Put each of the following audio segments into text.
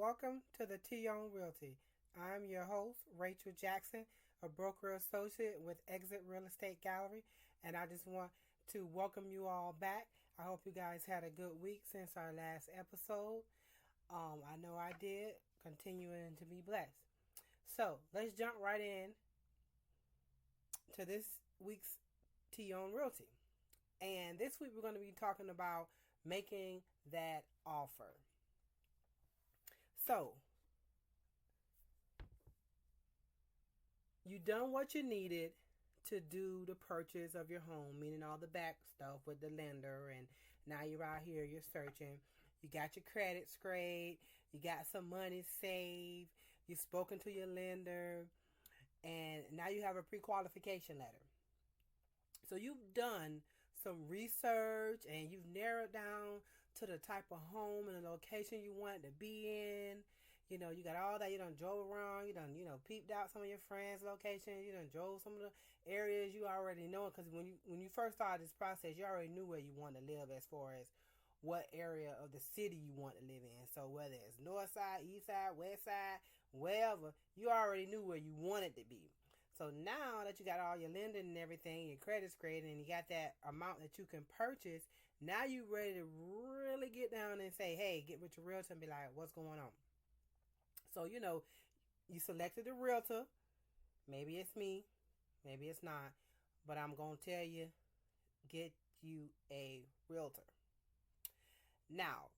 welcome to the Pt.1 Realty. I'm your host, Rachel Jackson, a broker associate with Exit Real Estate Gallery, and I just want to welcome you all back. I hope you guys had a good week since our last episode. I know I did, continuing to be blessed. So let's jump right in to this week's Pt.1 Realty. And this week we're going to be talking about making that offer. So, you done what you needed to do the purchase of your home, meaning all the back stuff with the lender, and now you're out here, you're searching. You got your credit scraped, you got some money saved, you've spoken to your lender, and now you have a pre-qualification letter. So you've done some research and you've narrowed down to the type of home and the location you want to be in. You know, you got all that. You done drove around. You done, peeped out some of your friends' locations. You done drove some of the areas you already know. Because when you first started this process, you already knew where you want to live as far as what area of the city you want to live in. So whether it's north side, east side, west side, wherever, you already knew where you wanted to be. So now that you got all your lending and everything, your credit's graded, and you got that amount that you can purchase, now you ready to really get down and say, hey, get with your realtor and be like, what's going on? So, you selected a realtor. Maybe it's me, maybe it's not, but I'm going to tell you, get you a realtor. Now,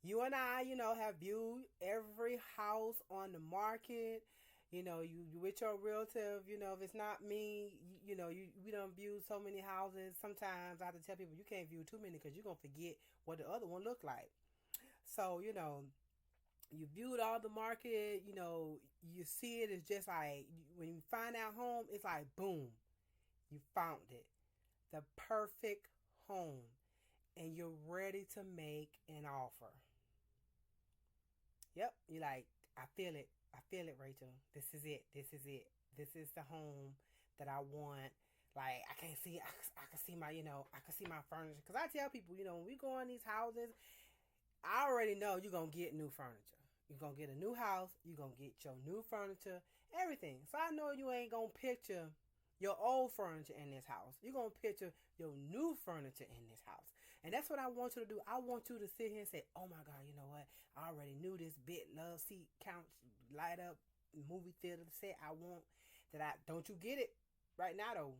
you and I, have viewed every house on the market. You with your realtor, if it's not me, we don't view so many houses. Sometimes I have to tell people you can't view too many because you're going to forget what the other one looked like. So, you viewed all the market, you see it. It's just like when you find out home, it's like, boom, you found it. The perfect home. And you're ready to make an offer. Yep, you're like, I feel it, Rachel. This is it. This is the home that I want. Like, I can see my furniture. Because I tell people, when we go in these houses, I already know you're going to get new furniture. You're going to get a new house. You're going to get your new furniture, everything. So I know you ain't going to picture your old furniture in this house. You're going to picture your new furniture in this house. And that's what I want you to do. I want you to sit here and say, oh my God, you know what? I already knew this bit, love seat, couch, light up, movie theater set. I want that. Don't you get it right now though?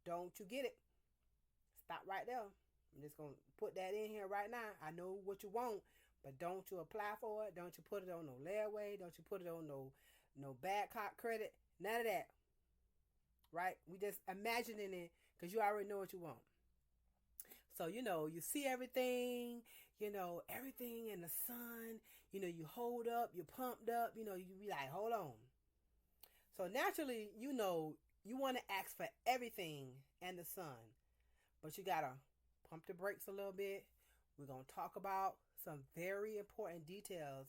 Don't you get it? Stop right there. I'm just going to put that in here right now. I know what you want, but don't you apply for it. Don't you put it on no layaway. Don't you put it on no bad cop credit. None of that. Right? We just imagining it because you already know what you want. So, you see everything, everything in the sun, you hold up, you're pumped up, you be like, hold on. So naturally, you want to ask for everything in the sun, but you got to pump the brakes a little bit. We're going to talk about some very important details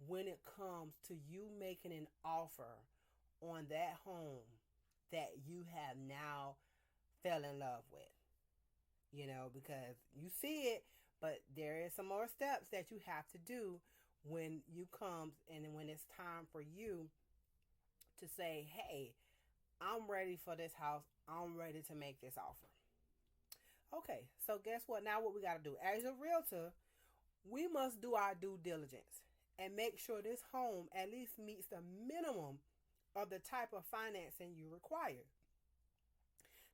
when it comes to you making an offer on that home that you have now fell in love with. Because you see it, but there is some more steps that you have to do when you come and when it's time for you to say, hey, I'm ready for this house. I'm ready to make this offer. Okay, so guess what? Now what we got to do? As a realtor, we must do our due diligence and make sure this home at least meets the minimum of the type of financing you require.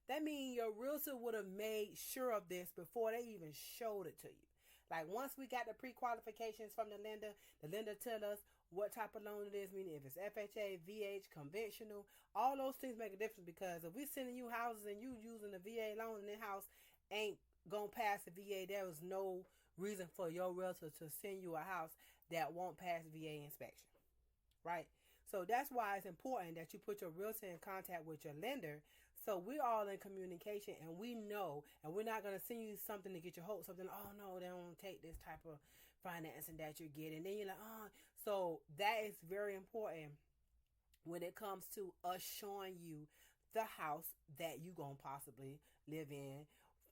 That means your realtor would have made sure of this before they even showed it to you. Like once we got the pre-qualifications from the lender tell us what type of loan it is, meaning if it's FHA, VH, conventional, all those things make a difference because if we sending you houses and you using the VA loan and that house ain't gonna pass the VA, there is no reason for your realtor to send you a house that won't pass VA inspection. Right? So that's why it's important that you put your realtor in contact with your lender so we're all in communication and we know, and we're not going to send you something to get your hopes up. Oh no, they don't take this type of financing that you're getting. Then you're like, oh. So that is very important when it comes to us showing you the house that you're going to possibly live in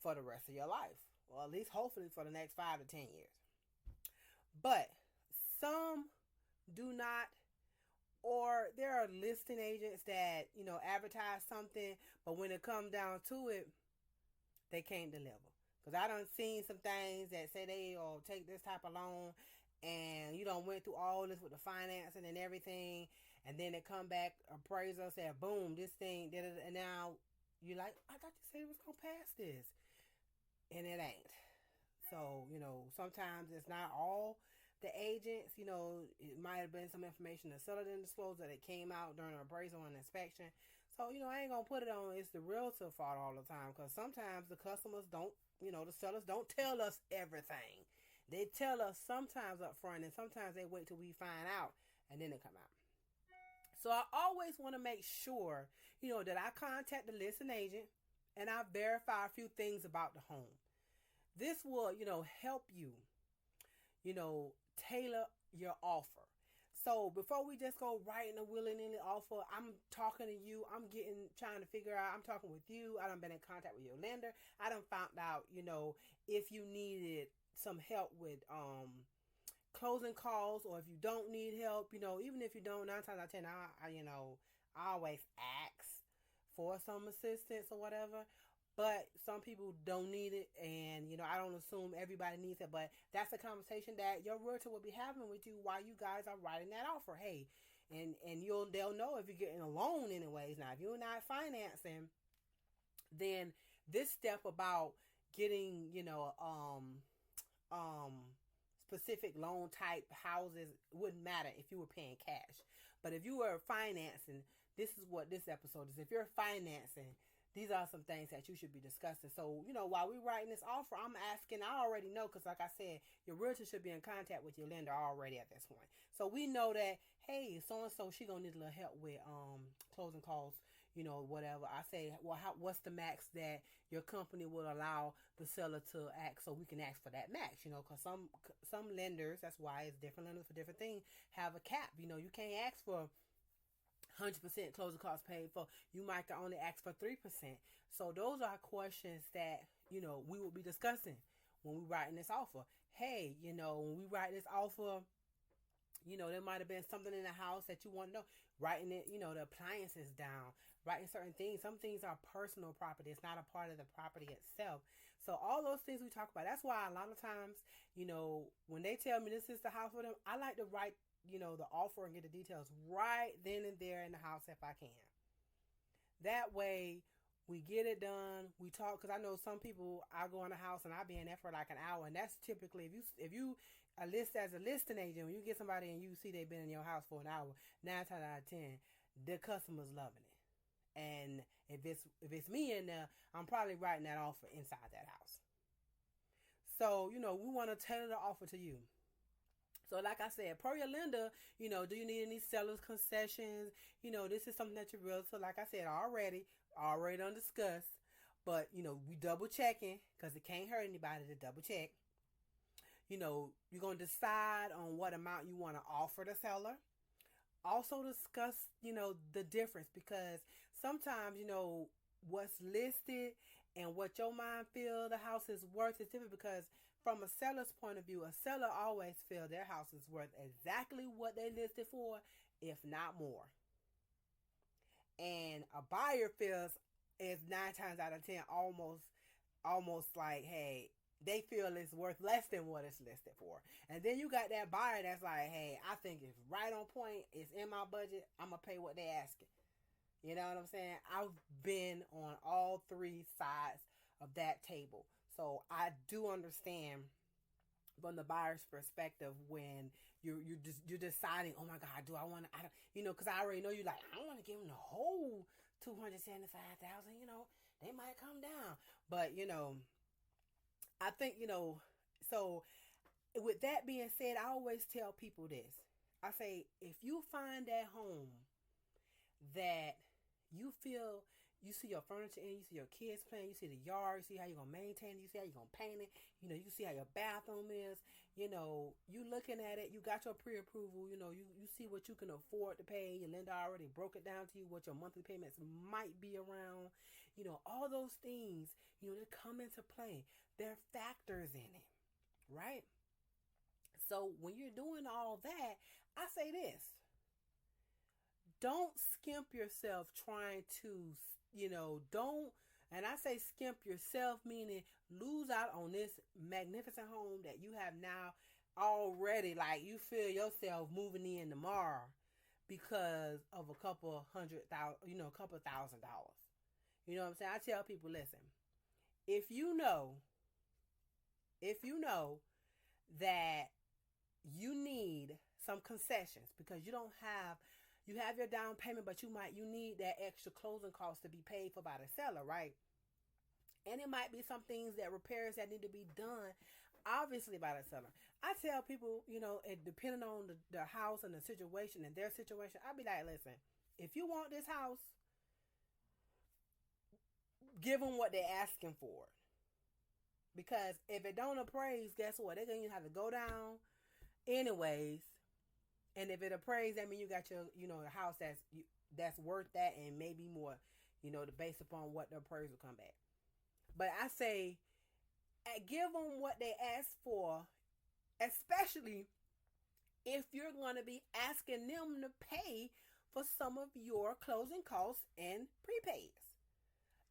for the rest of your life. Or at least hopefully for the next 5 to 10 years. But some do not, or there are listing agents that, advertise something, but when it comes down to it, they can't deliver. Because I done seen some things that say they'll take this type of loan, and you done went through all this with the financing and everything, and then they come back, appraiser said, boom, this thing, and now you're like, I thought you said it was going to pass this. And it ain't. So, sometimes it's not all the agents, it might have been some information the seller didn't disclose that it came out during an appraisal and inspection. So, I ain't going to put it on it's the realtor fault all the time, because sometimes the customers don't, the sellers don't tell us everything. They tell us sometimes up front, and sometimes they wait till we find out and then they come out. So I always want to make sure, that I contact the listing agent and I verify a few things about the home. This will, help you, tailor your offer. So before we just go writing a willy-nilly offer, I'm talking to you. Trying to figure out. I'm talking with you. I done been in contact with your lender. I done found out, if you needed some help with closing calls, or if you don't need help, even if you don't, 9 times out of 10, I always ask for some assistance or whatever. But some people don't need it, and I don't assume everybody needs it. But that's a conversation that your realtor will be having with you while you guys are writing that offer. Hey, and they'll know if you're getting a loan anyways. Now, if you're not financing, then this step about getting specific loan type houses wouldn't matter if you were paying cash. But if you were financing, this is what this episode is. If you're financing, these are some things that you should be discussing. So, while we're writing this offer, I'm asking, I already know, because like I said, your realtor should be in contact with your lender already at this point. So we know that, hey, so-and-so, she going to need a little help with closing calls, whatever. I say, well, what's the max that your company will allow the seller to ask, so we can ask for that max, because some lenders, that's why it's different lenders for different things, have a cap. You can't ask for 100% closing costs paid for. You might only ask for 3%. So those are questions that, we will be discussing when we writing this offer. Hey, when we write this offer, there might have been something in the house that you want to know. Writing it, the appliances down, writing certain things. Some things are personal property. It's not a part of the property itself. So all those things we talk about. That's why a lot of times, when they tell me this is the house for them, I like to write the offer and get the details right then and there in the house if I can. That way we get it done. We talk, because I know some people, I go in the house and I be in there for like an hour, and that's typically if you list as a listing agent, when you get somebody and you see they've been in your house for an hour, 9 times out of 10 the customer's loving it. And if it's me in there, I'm probably writing that offer inside that house. So we want to tailor the offer to you. So like I said, per your lender, do you need any seller's concessions? This is something that your realtor, like I said, already done discussed. But, we double checking, because it can't hurt anybody to double check. You're going to decide on what amount you want to offer the seller. Also discuss, the difference, because sometimes, what's listed and what your mind feel the house is worth is different, because from a seller's point of view, a seller always feels their house is worth exactly what they listed for, if not more. And a buyer feels is 9 times out of 10 almost like, hey, they feel it's worth less than what it's listed for. And then you got that buyer that's like, hey, I think it's right on point. It's in my budget. I'm going to pay what they asking. You know what I'm saying? I've been on all three sides of that table. So I do understand from the buyer's perspective when you're deciding, oh my God, do I want to, because I already know you like, I don't want to give them the whole $275,000, they might come down. But, I think, so with that being said, I always tell people this. I say, if you find that home that you feel, you see your furniture in, you see your kids playing, you see the yard, you see how you're going to maintain it, you see how you're going to paint it, you see how your bathroom is, you looking at it, you got your pre-approval, you see what you can afford to pay, your lender already broke it down to you, what your monthly payments might be around, all those things, they come into play. They're factors in it, right? So when you're doing all that, I say this: don't skimp yourself trying to, don't. And I say skimp yourself, meaning lose out on this magnificent home that you have now already. Like you feel yourself moving in tomorrow because of a couple hundred thousand, a couple $1,000. You know what I'm saying? I tell people, listen, if you know, if you know that you need some concessions because you have your down payment, but you need that extra closing cost to be paid for by the seller, right? And it might be some things that repairs that need to be done, obviously by the seller. I tell people, depending on the house and the situation and their situation, I be like, listen, if you want this house, give them what they're asking for. Because if it don't appraise, guess what? They're going to have to go down anyways. And if it appraise, that means you got your, a house that's worth that and maybe more, based upon what the appraisal come back. But I say, give them what they ask for, especially if you're going to be asking them to pay for some of your closing costs and prepaids.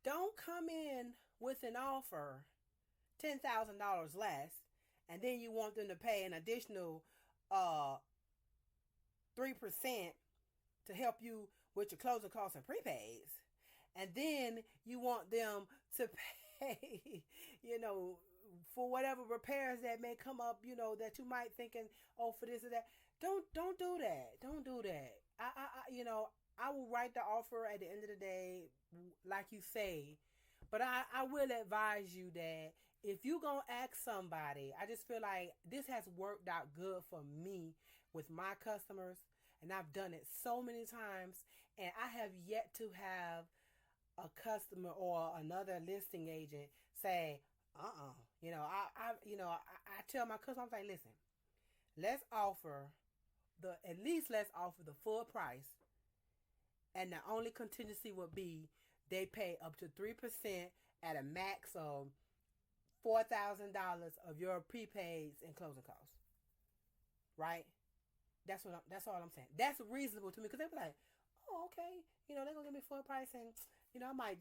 Don't come in with an offer $10,000 less, and then you want them to pay an additional 3% to help you with your closing costs and prepaids. And then you want them to pay, for whatever repairs that may come up, that you might thinking, oh, for this or that. Don't do that. Don't do that. I will write the offer at the end of the day, like you say, but I will advise you that if you gonna ask somebody, I just feel like this has worked out good for me with my customers, and I've done it so many times, and I have yet to have a customer or another listing agent say, I tell my customer, I'm like, listen, let's offer let's offer the full price, and the only contingency would be they pay up to 3% at a max of $4,000 of your prepaids and closing costs. Right? That's all I'm saying. That's reasonable to me because they be like, oh, okay, they're gonna give me full price and it might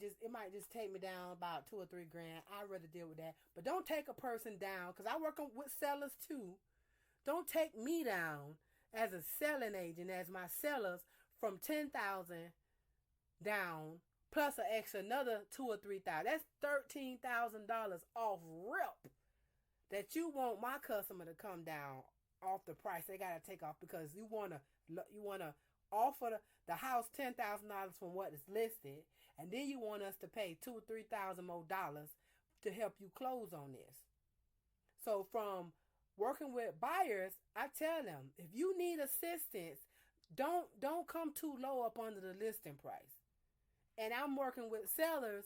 just take me down about $2 or $3 grand. I'd rather deal with that. But don't take a person down because I work with sellers too. Don't take me down as a selling agent, as my sellers from $10,000 down plus an extra another $2,000 or $3,000. That's $13,000 off rip that you want my customer to come down off the price they gotta take off because you wanna offer the house $10,000 from what is listed, and then you want us to pay $2,000 or $3,000 more dollars to help you close on this. So from working with buyers, I tell them if you need assistance, don't come too low up under the listing price. And I'm working with sellers,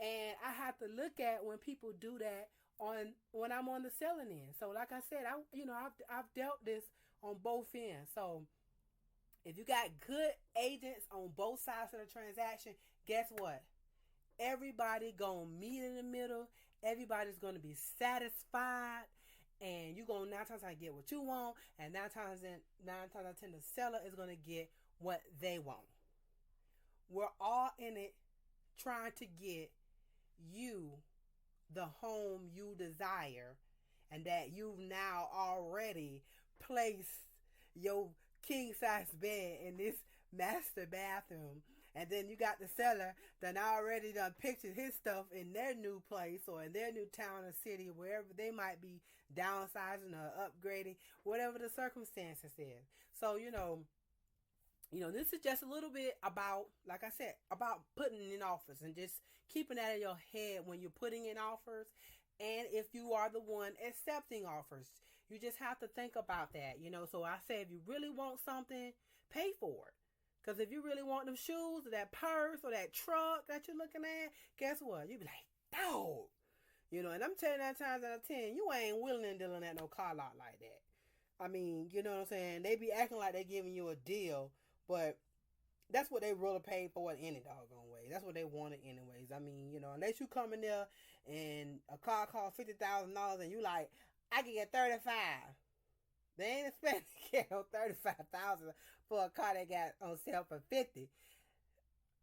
and I have to look at when people do that when I'm on the selling end. So like I said, I've dealt this on both ends. So if you got good agents on both sides of the transaction, guess what? Everybody gonna meet in the middle. Everybody's gonna be satisfied, and you gonna 9 times I get what you want, and 9 times out of 10 the seller is gonna get what they want. We're all in it trying to get you the home you desire, and that you've now already placed your king size bed in this master bathroom, and then you got the seller that already done pictured his stuff in their new place or in their new town or city, wherever they might be downsizing or upgrading, whatever the circumstances is. So this is just a little bit about, like I said, about putting in offers and just keeping that in your head when you're putting in offers. And if you are the one accepting offers, you just have to think about that, So I say if you really want something, pay for it. Because if you really want them shoes or that purse or that truck that you're looking at, guess what? You be like, dog. And I'm telling you 9 times out of 10, you ain't willing and dealing at no car lot like that. I mean, you know what I'm saying? They be acting like they giving you a deal, but that's what they really paid for it any doggone way. That's what they wanted anyways. I mean, unless you come in there and a car costs $50,000 and you like, I can get 35. They ain't expecting to get on 35,000 for a car that got on sale for 50.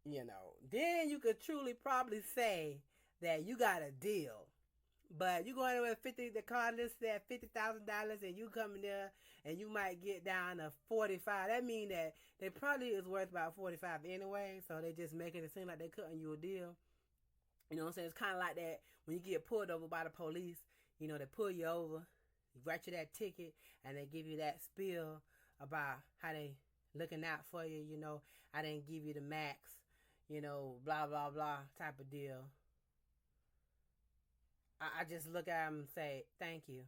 Then you could truly probably say that you got a deal. But you going with 50, the car listed at $50,000, and you come in there and you might get down to 45. That means that they probably is worth about 45 anyway. So they just making it seem like they cutting you a deal. You know what I'm saying? It's kind of like that when you get pulled over by the police. They pull you over, write you that ticket, and they give you that spiel about how they looking out for you. I didn't give you the max. Blah blah blah type of deal. I just look at them and say thank you.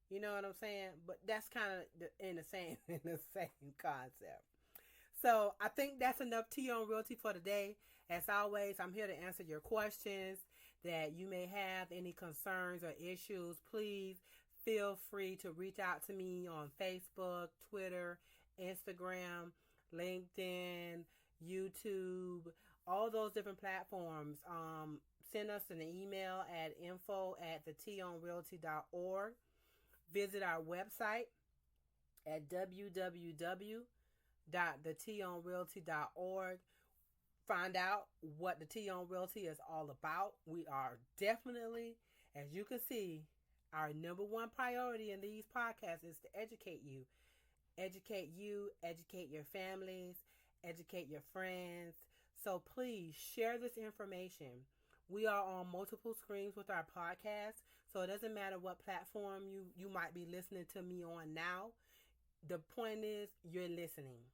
You know what I'm saying? But that's kind of in the same concept. So I think that's enough tea on Realty for today. As always, I'm here to answer your questions that you may have, any concerns or issues. Please feel free to reach out to me on Facebook, Twitter, Instagram, LinkedIn, YouTube, all those different platforms. Send us an email at info@thetonrealty.org. Visit our website at www.thetonrealty.org. Find out what the T on Realty is all about. We are definitely, as you can see, our number one priority in these podcasts is to educate you. Educate you, educate your families, educate your friends. So please share this information. We are on multiple screens with our podcast, so it doesn't matter what platform you might be listening to me on now. The point is you're listening.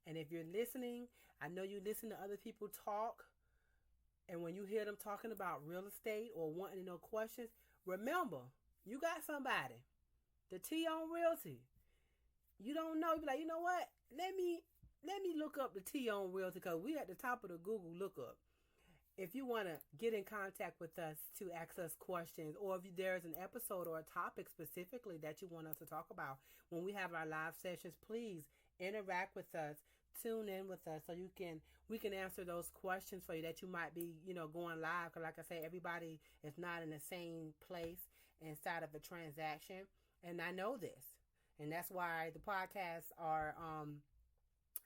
And if you're listening, I know you listen to other people talk, and when you hear them talking about real estate or wanting to know questions, remember, you got somebody. The T on Realty. You don't know, you be like, you know what? Let me look up the T on Realty, because we at the top of the Google lookup. If you want to get in contact with us to ask us questions, or if there's an episode or a topic specifically that you want us to talk about when we have our live sessions, please interact with us, tune in with us, so we can answer those questions for you that you might be going live. Because like I say, everybody is not in the same place inside of a transaction, and I know this, and that's why the podcasts are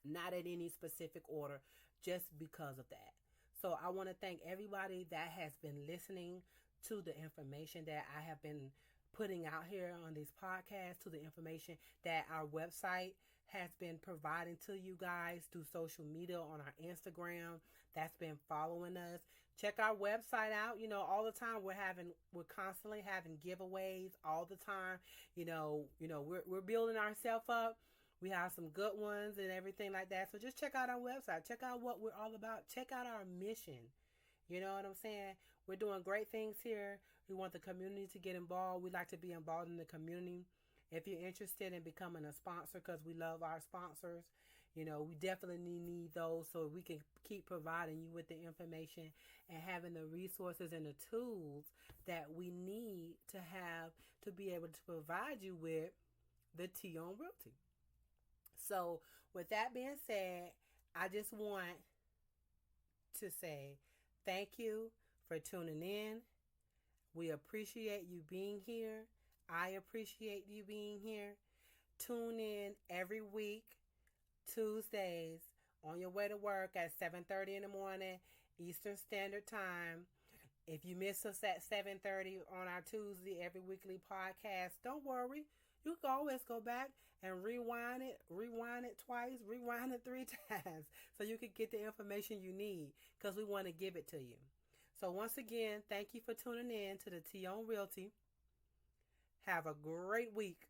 not in any specific order, just because of that. So I want to thank everybody that has been listening to the information that I have been putting out here on these podcasts, to the information that our website has been providing to you guys through social media on our Instagram that's been following us. Check our website out. All the time we're constantly having giveaways all the time. We're building ourselves up. We have some good ones and everything like that. So just check out our website. Check out what we're all about. Check out our mission. You know what I'm saying? We're doing great things here. We want the community to get involved. We like to be involved in the community. If you're interested in becoming a sponsor, because we love our sponsors, we definitely need those so we can keep providing you with the information and having the resources and the tools that we need to have to be able to provide you with the T on Realty. So with that being said, I just want to say thank you for tuning in. We appreciate you being here. I appreciate you being here. Tune in every week, Tuesdays, on your way to work at 7:30 in the morning, Eastern Standard Time. If you miss us at 7:30 on our Tuesday every weekly podcast, don't worry. You can always go back and rewind it twice, rewind it 3 times, so you can get the information you need, because we want to give it to you. So once again, thank you for tuning in to the T on Realty. Have a great week.